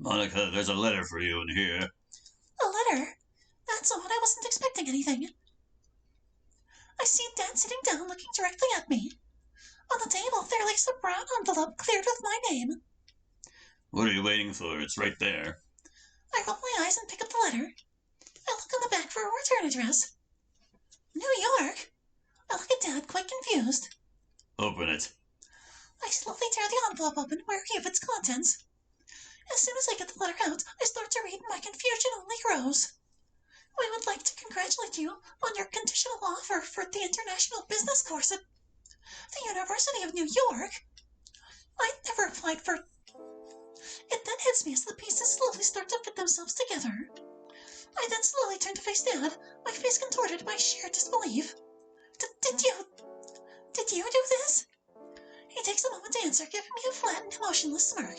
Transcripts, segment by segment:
Monica, there's a letter for you in here. A letter? That's odd. I wasn't expecting anything. I see Dad sitting down looking directly at me. On the table there lays a brown envelope cleared with my name. What are you waiting for? It's right there. I roll my eyes and pick up the letter. I look on the back for a return address. New York? I look at Dad, quite confused. Open it. I slowly tear the envelope open, wary of its contents. As soon as I get the letter out, I start to read and my confusion only grows. We would like to congratulate you on your conditional offer for the international business course at the University of New York. I never applied for... It then hits me as the pieces slowly start to fit themselves together. I then slowly turn to face Dad, my face contorted by sheer disbelief. Did you do this? He takes a moment to answer, giving me a flat and emotionless smirk.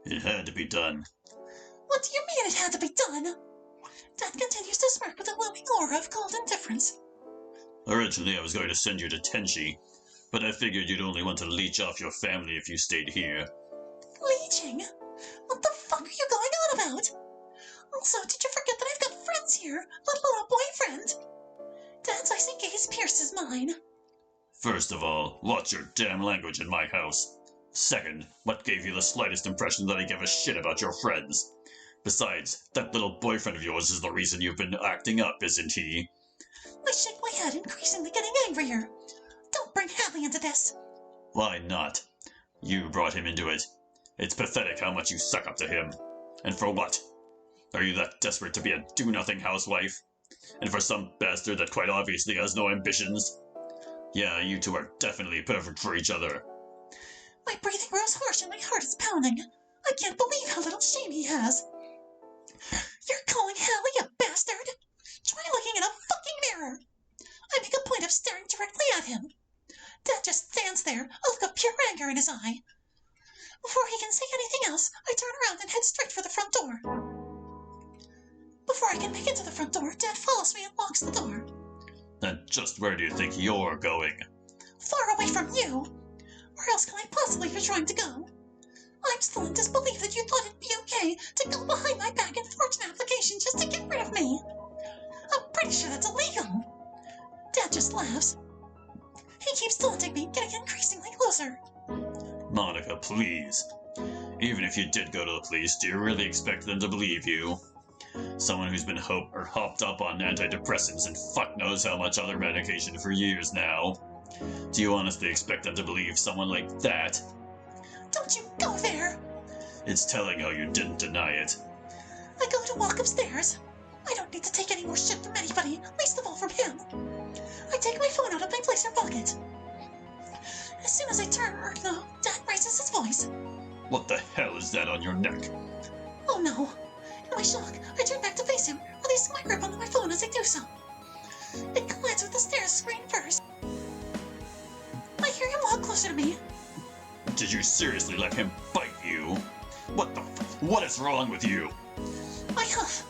It had to be done. What do you mean it had to be done? Dad continues to smirk with a looming aura of cold indifference. Originally, I was going to send you to Tenchi, but I figured you'd only want to leech off your family if you stayed here. Leeching? What the fuck are you going on about? Also, did you forget that I've got friends here, let alone a boyfriend? Dad's icy gaze pierces mine. First of all, watch your damn language in my house. Second, what gave you the slightest impression that I give a shit about your friends? Besides, that little boyfriend of yours is the reason you've been acting up, isn't he? I shake my head, increasingly getting angrier. Don't bring Hallie into this. Why not? You brought him into it. It's pathetic how much you suck up to him. And for what? Are you that desperate to be a do-nothing housewife? And for some bastard that quite obviously has no ambitions? Yeah, you two are definitely perfect for each other. My breathing grows harsh and my heart is pounding. I can't believe how little shame he has. You're calling Hallie a bastard? Try looking in a fucking mirror. I make a point of staring directly at him. Dad just stands there, a look of pure anger in his eye. Before he can say anything else, I turn around and head straight for the front door. Before I can make it to the front door, Dad follows me and locks the door. And just where do you think you're going? Far away from you. Where else can I possibly be trying to go? I'm still in disbelief that you thought it'd be okay to go behind my back and forge an application just to get rid of me. I'm pretty sure that's illegal. Dad just laughs. He keeps taunting me, getting increasingly closer. Monica, please. Even if you did go to the police, do you really expect them to believe you? Someone who's been hopped up on antidepressants and fuck knows how much other medication for years now. Do you honestly expect them to believe someone like that? Don't you go there! It's telling how you didn't deny it. I go to walk upstairs. I don't need to take any more shit from anybody, least of all from him. I take my phone out of my blazer pocket. As soon as I turn, though, Dad raises his voice. What the hell is that on your neck? Oh no. In my shock, I turn back to face him, releasing my grip onto my phone as I do so. It collides with the stairs screen first. I hear him walk closer to me. Did you seriously let him bite you? What is wrong with you? I huff.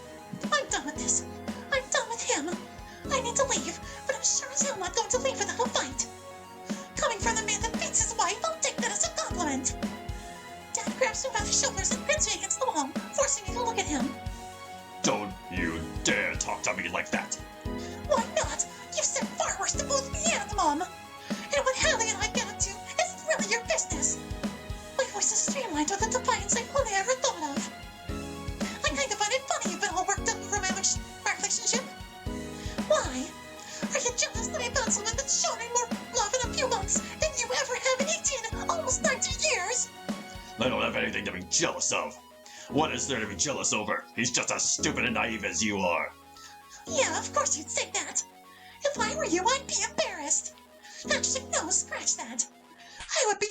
I'm done with this. I'm done with him. I need to leave, but I'm sure as hell not going to leave without a fight. Coming from the man that beats his wife, I'll take that as a compliment. Dad grabs me by the shoulders and pins me against the wall, forcing me to look at him. Don't you dare talk to me like that. Why not? You said far worse to both me and the mom. And what Hallie and I get up to isn't really your business. My voice is streamlined with a defiance I've only ever thought of. I kind of find it funny you've been all worked up over my relationship. Why? Are you jealous that I found someone that's shown me more love in a few months than you ever have in 18, almost 19 years? I don't have anything to be jealous of. What is there to be jealous over? He's just as stupid and naive as you are. Yeah, of course you'd say that. If I were you, I'd be embarrassed. Actually, no, scratch that. I would be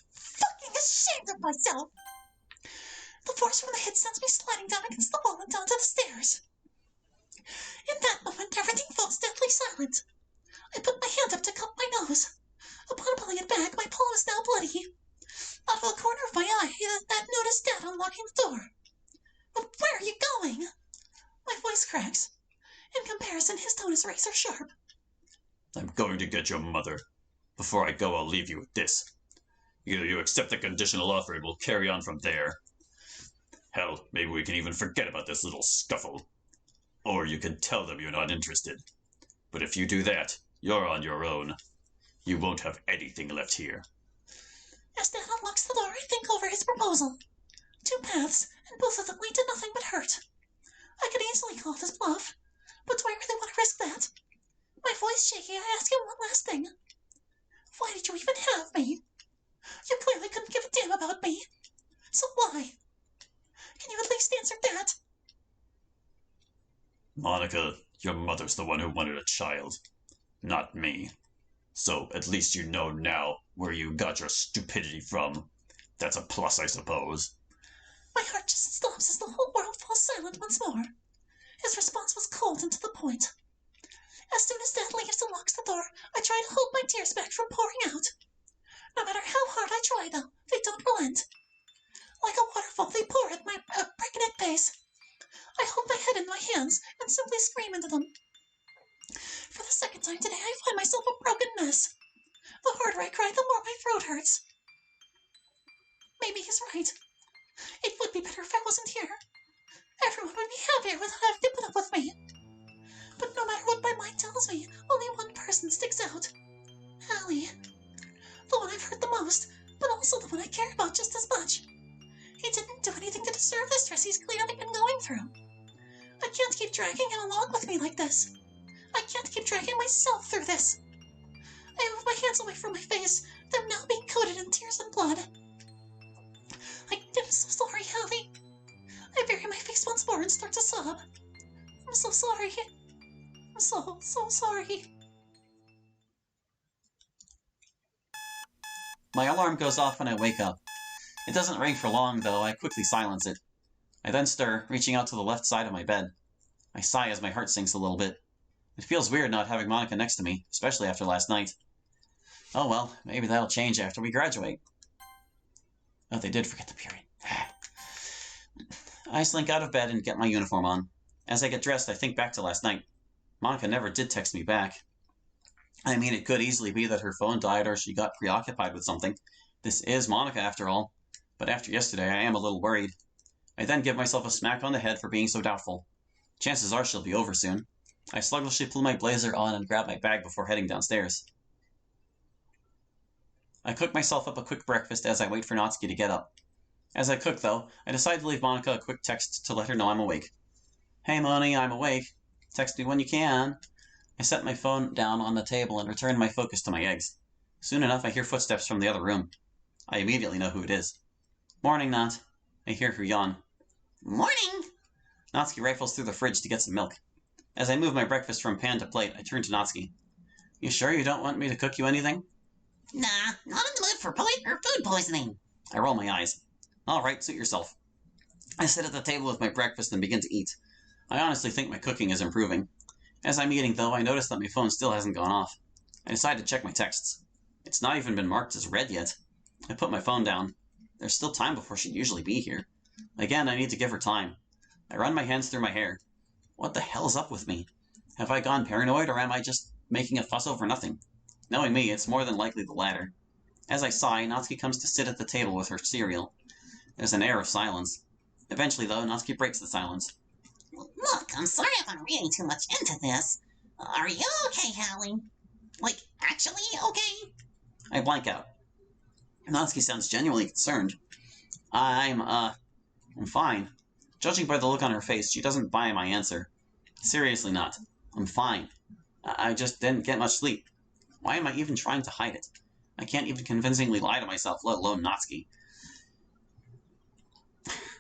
fucking ashamed of myself. The force from the hit sends me sliding down against the wall and down to the stairs. In that moment, everything falls deadly silent. I put my hand up to cup my nose. Upon pulling it back, my palm is now bloody. Out of the corner of my eye, that noticed Dad unlocking the door. But where are you going? My voice cracks. In comparison, his tone is razor sharp. I'm going to get your mother. Before I go, I'll leave you with this. Either you accept the conditional offer and we'll carry on from there. Hell, maybe we can even forget about this little scuffle. Or you can tell them you're not interested. But if you do that, you're on your own. You won't have anything left here. As Dad unlocks the door, I think over his proposal. 2 paths, and both of them lead to nothing but hurt. I could easily call this bluff, but do I really want to risk that? My voice shaky, I ask him one last thing. Why did you even have me? You clearly couldn't give a damn about me. So why? Can you at least answer that? Monica, your mother's the one who wanted a child, not me. So at least you know now where you got your stupidity from. That's a plus, I suppose. My heart just stops as the whole world falls silent once more. His response was cold and to the point. As soon as Dad leaves and locks the door, I try to hold my tears back from pouring out. No matter how hard I try, though, they don't relent. Like a waterfall, they pour at my breakneck pace. I hold my head in my hands and simply scream into them. For the second time today, I find myself a broken mess. The harder I cry, the more my throat hurts. Maybe he's right. It would be better if I wasn't here. Everyone would be happier without having to put up with me. But no matter what my mind tells me, only one person sticks out. Hallie. The one I've hurt the most, but also the one I care about just as much. He didn't do anything to deserve the stress he's clearly been going through. I can't keep dragging him along with me like this. I can't keep dragging myself through this. I move my hands away from my face, them now being coated in tears and blood. I am so sorry, Hallie. I bury my face once more and start to sob. I'm so sorry. I'm so sorry. My alarm goes off when I wake up. It doesn't ring for long, though. I quickly silence it. I then stir, reaching out to the left side of my bed. I sigh as my heart sinks a little bit. It feels weird not having Monica next to me, especially after last night. Oh well, maybe that'll change after we graduate. Oh, they did forget the period. I slink out of bed and get my uniform on. As I get dressed, I think back to last night. Monica never did text me back. I mean, it could easily be that her phone died or she got preoccupied with something. This is Monica, after all. But after yesterday, I am a little worried. I then give myself a smack on the head for being so doubtful. Chances are she'll be over soon. I sluggishly pull my blazer on and grab my bag before heading downstairs. I cook myself up a quick breakfast as I wait for Natsuki to get up. As I cook, though, I decide to leave Monica a quick text to let her know I'm awake. Hey, Moni, I'm awake. Text me when you can. I set my phone down on the table and return my focus to my eggs. Soon enough, I hear footsteps from the other room. I immediately know who it is. Morning, Nat. I hear her yawn. Morning! Natsuki rifles through the fridge to get some milk. As I move my breakfast from pan to plate, I turn to Natsuki. You sure you don't want me to cook you anything? Nah, not in the mood for food poisoning. I roll my eyes. All right, suit yourself. I sit at the table with my breakfast and begin to eat. I honestly think my cooking is improving. As I'm eating, though, I notice that my phone still hasn't gone off. I decide to check my texts. It's not even been marked as read yet. I put my phone down. There's still time before she'd usually be here. Again, I need to give her time. I run my hands through my hair. What the hell's up with me? Have I gone paranoid, or am I just making a fuss over nothing? Knowing me, it's more than likely the latter. As I sigh, Natsuki comes to sit at the table with her cereal. There's an air of silence. Eventually, though, Natsuki breaks the silence. Look, I'm sorry if I'm reading too much into this. Are you okay, Hallie? Like, actually okay? I blank out. Natsuki sounds genuinely concerned. I'm fine. Judging by the look on her face, she doesn't buy my answer. Seriously not. I'm fine. I just didn't get much sleep. Why am I even trying to hide it? I can't even convincingly lie to myself, let alone Natsuki.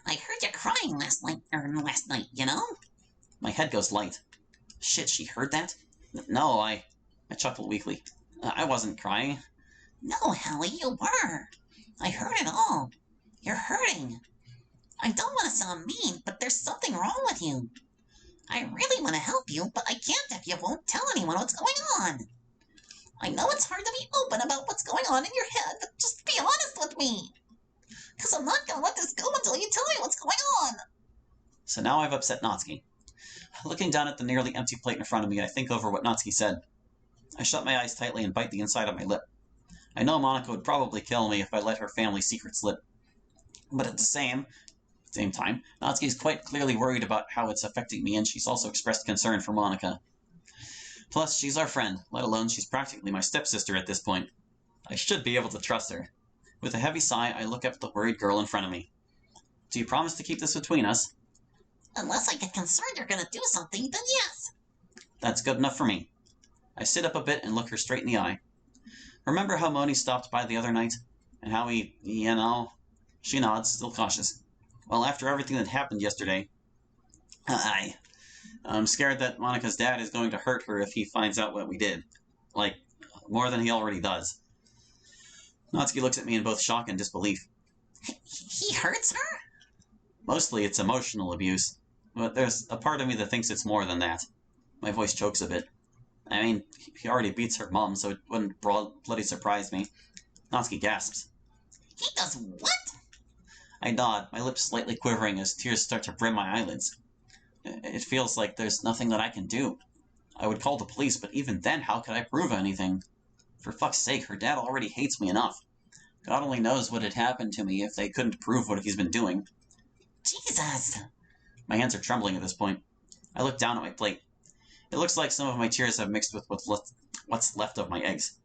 I heard you crying last night, you know? My head goes light. Shit, she heard that? No, I chuckle weakly. I wasn't crying. No, Hallie, you were. I heard it all. You're hurting. I don't want to sound mean, but there's something wrong with you. I really want to help you, but I can't if you won't tell anyone what's going on. I know it's hard to be open about what's going on in your head, but just be honest with me. Because I'm not going to let this go until you tell me what's going on. So now I've upset Natsuki. Looking down at the nearly empty plate in front of me, I think over what Natsuki said. I shut my eyes tightly and bite the inside of my lip. I know Monica would probably kill me if I let her family secret slip. But at the same time, Natsuki's quite clearly worried about how it's affecting me, and she's also expressed concern for Monica. Plus, she's our friend, let alone she's practically my stepsister at this point. I should be able to trust her. With a heavy sigh, I look up at the worried girl in front of me. Do you promise to keep this between us? Unless I get concerned you're gonna do something, then yes. That's good enough for me. I sit up a bit and look her straight in the eye. Remember how Moni stopped by the other night? And how She nods, still cautious. Well, after everything that happened yesterday, I'm scared that Monica's dad is going to hurt her if he finds out what we did. Like, more than he already does. Natsuki looks at me in both shock and disbelief. He hurts her? Mostly it's emotional abuse, but there's a part of me that thinks it's more than that. My voice chokes a bit. I mean, he already beats her mom, so it wouldn't bloody surprise me. Natsuki gasps. He does what? I nod, my lips slightly quivering as tears start to brim my eyelids. It feels like there's nothing that I can do. I would call the police, but even then, how could I prove anything? For fuck's sake, her dad already hates me enough. God only knows what had happened to me if they couldn't prove what he's been doing. Jesus! My hands are trembling at this point. I look down at my plate. It looks like some of my tears have mixed with what's left of my eggs.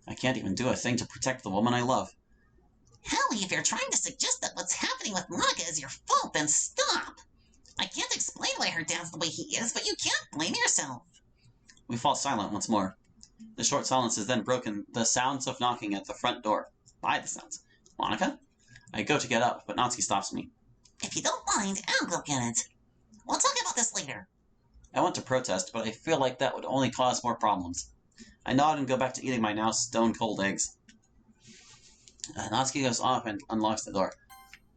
I can't even do a thing to protect the woman I love. Hallie, if you're trying to suggest that what's happening with Monica is your fault, then stop! I can't explain why her dad's the way he is, but you can't blame yourself. We fall silent once more. The short silence is then broken, the sounds of knocking at the front door. By the sounds. Monica? I go to get up, but Natsuki stops me. If you don't mind, I'll go get it. We'll talk about this later. I want to protest, but I feel like that would only cause more problems. I nod and go back to eating my now stone-cold eggs. Natsuki goes off and unlocks the door.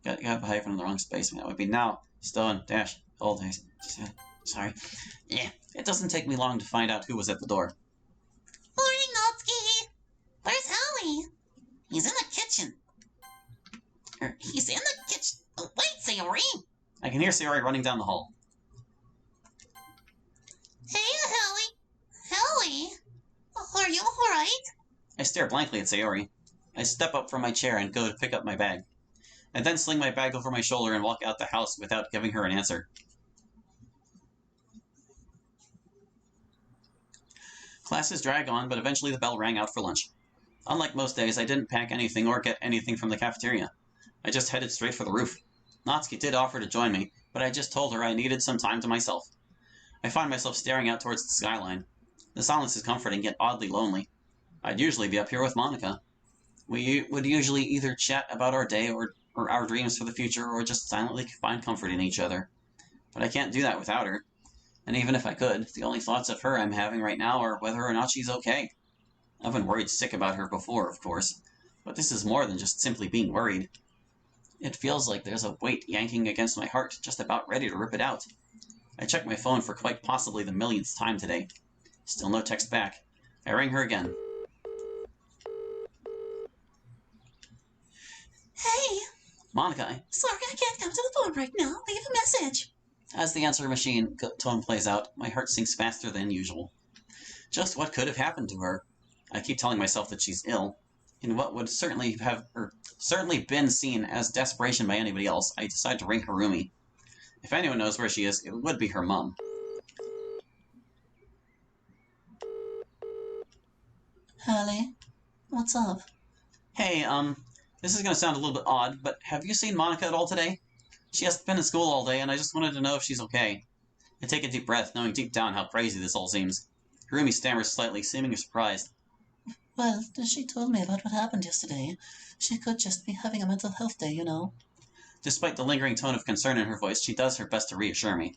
Got behave in the wrong space. That would be now. Stone-cold eggs. Sorry. Yeah, it doesn't take me long to find out who was at the door. Morning, Natsuki! Where's Hallie? He's in the kitchen. He's in the kitchen. Oh, wait, Sayori! I can hear Sayori running down the hall. Hey, Hallie! Are you alright? I stare blankly at Sayori. I step up from my chair and go to pick up my bag. I then sling my bag over my shoulder and walk out the house without giving her an answer. Classes drag on, but eventually the bell rang out for lunch. Unlike most days, I didn't pack anything or get anything from the cafeteria. I just headed straight for the roof. Natsuki did offer to join me, but I just told her I needed some time to myself. I find myself staring out towards the skyline. The silence is comforting, yet oddly lonely. I'd usually be up here with Monica. We would usually either chat about our day or our dreams for the future, or just silently find comfort in each other. But I can't do that without her. And even if I could, the only thoughts of her I'm having right now are whether or not she's okay. I've been worried sick about her before, of course, but this is more than just simply being worried. It feels like there's a weight yanking against my heart, just about ready to rip it out. I check my phone for quite possibly the millionth time today. Still no text back. I ring her again. Hey! Monica, Sorry I can't come to the phone right now. Leave a message. As the answer machine tone plays out, my heart sinks faster than usual. Just what could have happened to her? I keep telling myself that she's ill. In what would certainly been seen as desperation by anybody else, I decide to ring Harumi. If anyone knows where she is, it would be her mom. Hallie, what's up? Hey, this is gonna sound a little bit odd, but have you seen Monica at all today? She hasn't been in school all day, and I just wanted to know if she's okay. I take a deep breath, knowing deep down how crazy this all seems. Harumi stammers slightly, seeming surprised. Well, she told me about what happened yesterday. She could just be having a mental health day, you know. Despite the lingering tone of concern in her voice, she does her best to reassure me.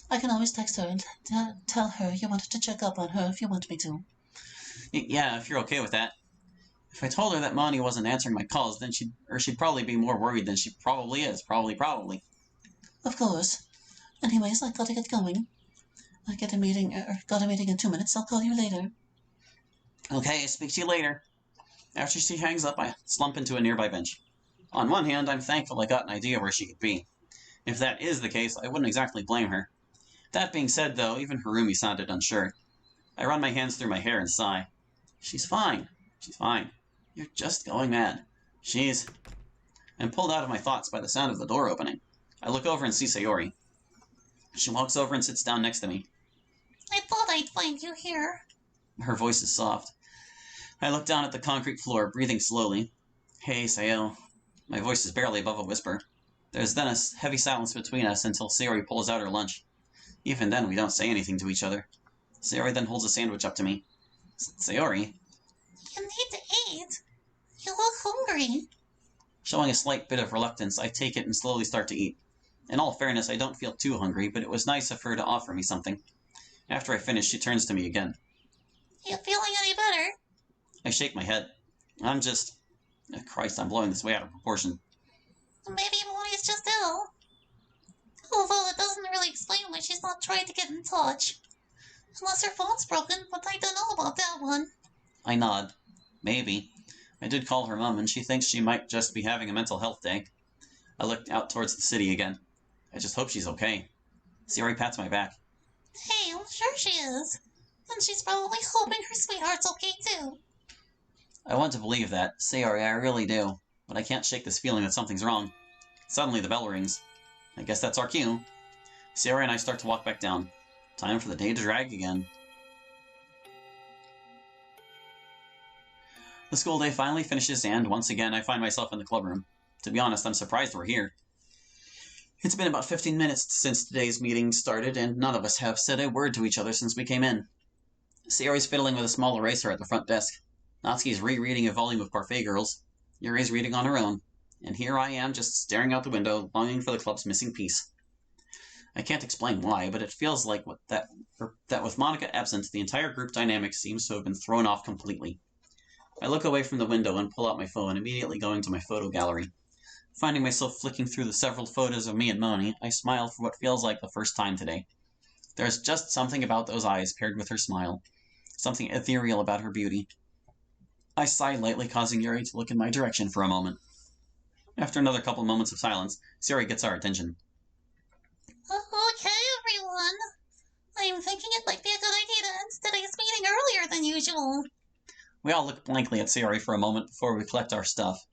I can always text her and tell her you wanted to check up on her if you want me to. Yeah, if you're okay with that. If I told her that Moni wasn't answering my calls, then she'd probably be more worried than she probably is. Probably. Of course. Anyways, I gotta get going. I got a meeting in 2 minutes. I'll call you later. Okay, speak to you later. After she hangs up, I slump into a nearby bench. On one hand, I'm thankful I got an idea where she could be. If that is the case, I wouldn't exactly blame her. That being said, though, even Harumi sounded unsure. I run my hands through my hair and sigh. She's fine. She's fine. You're just going mad. She's... I'm pulled out of my thoughts by the sound of the door opening. I look over and see Sayori. She walks over and sits down next to me. I thought I'd find you here. Her voice is soft. I look down at the concrete floor, breathing slowly. Hey, Sayo. My voice is barely above a whisper. There's then a heavy silence between us until Sayori pulls out her lunch. Even then, we don't say anything to each other. Sayori then holds a sandwich up to me. Sayori? You need to eat. You look hungry. Showing a slight bit of reluctance, I take it and slowly start to eat. In all fairness, I don't feel too hungry, but it was nice of her to offer me something. After I finish, she turns to me again. You feeling any better? I shake my head. I'm just... Christ, I'm blowing this way out of proportion. Maybe Moni's just ill. Although it doesn't really explain why she's not trying to get in touch. Unless her phone's broken, but I don't know about that one. I nod. Maybe. I did call her mom, and she thinks she might just be having a mental health day. I look out towards the city again. I just hope she's okay. Sayori pats my back. Hey, I'm sure she is. And she's probably hoping her sweetheart's okay too. I want to believe that. Sayori, I really do. But I can't shake this feeling that something's wrong. Suddenly the bell rings. I guess that's our cue. Sayori and I start to walk back down. Time for the day to drag again. The school day finally finishes and, once again, I find myself in the clubroom. To be honest, I'm surprised we're here. It's been about 15 minutes since today's meeting started, and none of us have said a word to each other since we came in. Sayori's fiddling with a small eraser at the front desk. Natsuki's rereading a volume of Parfait Girls. Yuri's reading on her own. And here I am, just staring out the window, longing for the club's missing piece. I can't explain why, but it feels like that with Monica absent, the entire group dynamic seems to have been thrown off completely. I look away from the window and pull out my phone, immediately going to my photo gallery. Finding myself flicking through the several photos of me and Moni, I smile for what feels like the first time today. There's just something about those eyes paired with her smile. Something ethereal about her beauty. I sigh lightly, causing Yuri to look in my direction for a moment. After another couple moments of silence, Sayori gets our attention. Okay, everyone. I'm thinking it might be a good idea to end today's meeting earlier than usual. We all look blankly at Sayori for a moment before we collect our stuff.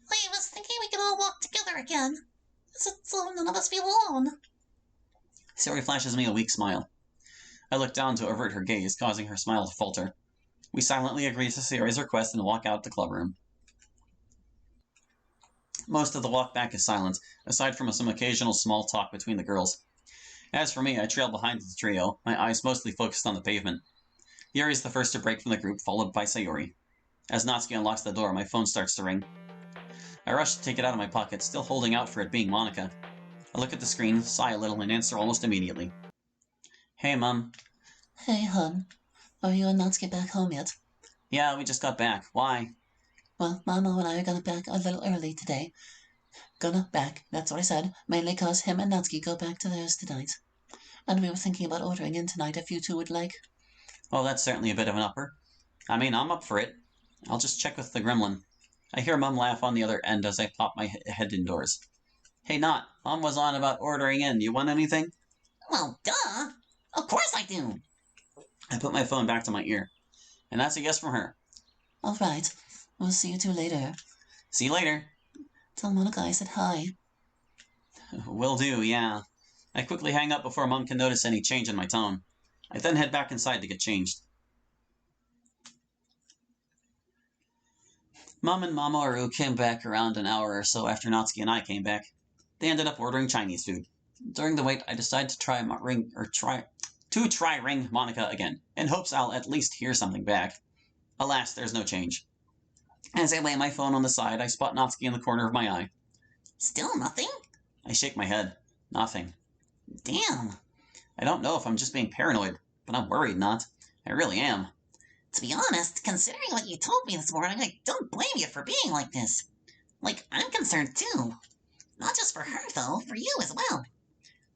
I was thinking we could all walk together again, so none of us feel alone. Sayori flashes me a weak smile. I look down to avert her gaze, causing her smile to falter. We silently agree to Sayori's request and walk out the clubroom. Most of the walk back is silent, aside from some occasional small talk between the girls. As for me, I trail behind the trio, my eyes mostly focused on the pavement. Yuri's the first to break from the group, followed by Sayori. As Natsuki unlocks the door, my phone starts to ring. I rush to take it out of my pocket, still holding out for it being Monica. I look at the screen, sigh a little, and answer almost immediately. Hey, Mom. Hey, hon. Are you and Natsuki back home yet? Yeah, we just got back. Why? Well, Mama and I are gonna back a little early today. Gonna back, that's what I said, mainly 'cause him and Natsuki go back to theirs tonight. And we were thinking about ordering in tonight if you two would like. Oh, that's certainly a bit of an upper. I mean, I'm up for it. I'll just check with the gremlin. I hear Mom laugh on the other end as I pop my head indoors. Hey, Not, Mom was on about ordering in. You want anything? Well, duh. Of course I do. I put my phone back to my ear. And that's a yes from her. All right. We'll see you two later. See you later. Tell Monica I said hi. Will do, yeah. I quickly hang up before Mom can notice any change in my tone. I then head back inside to get changed. Mom and Mama Aru came back around an hour or so after Natsuki and I came back. They ended up ordering Chinese food. During the wait, I decided to try ring Monica again, in hopes I'll at least hear something back. Alas, there's no change. As I lay my phone on the side, I spot Natsuki in the corner of my eye. Still nothing? I shake my head. Nothing. Damn. I don't know if I'm just being paranoid, but I'm worried, Not. I really am. To be honest, considering what you told me this morning, I don't blame you for being like this. Like, I'm concerned too. Not just for her, though, for you as well.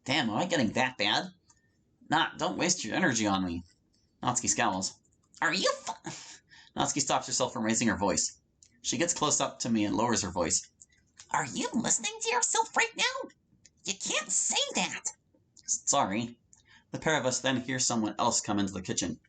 Damn, am I getting that bad? Not, don't waste your energy on me. Natsuki scowls. Are you Natsuki stops herself from raising her voice. She gets close up to me and lowers her voice. Are you listening to yourself right now? You can't say that. Sorry. The pair of us then hear someone else come into the kitchen.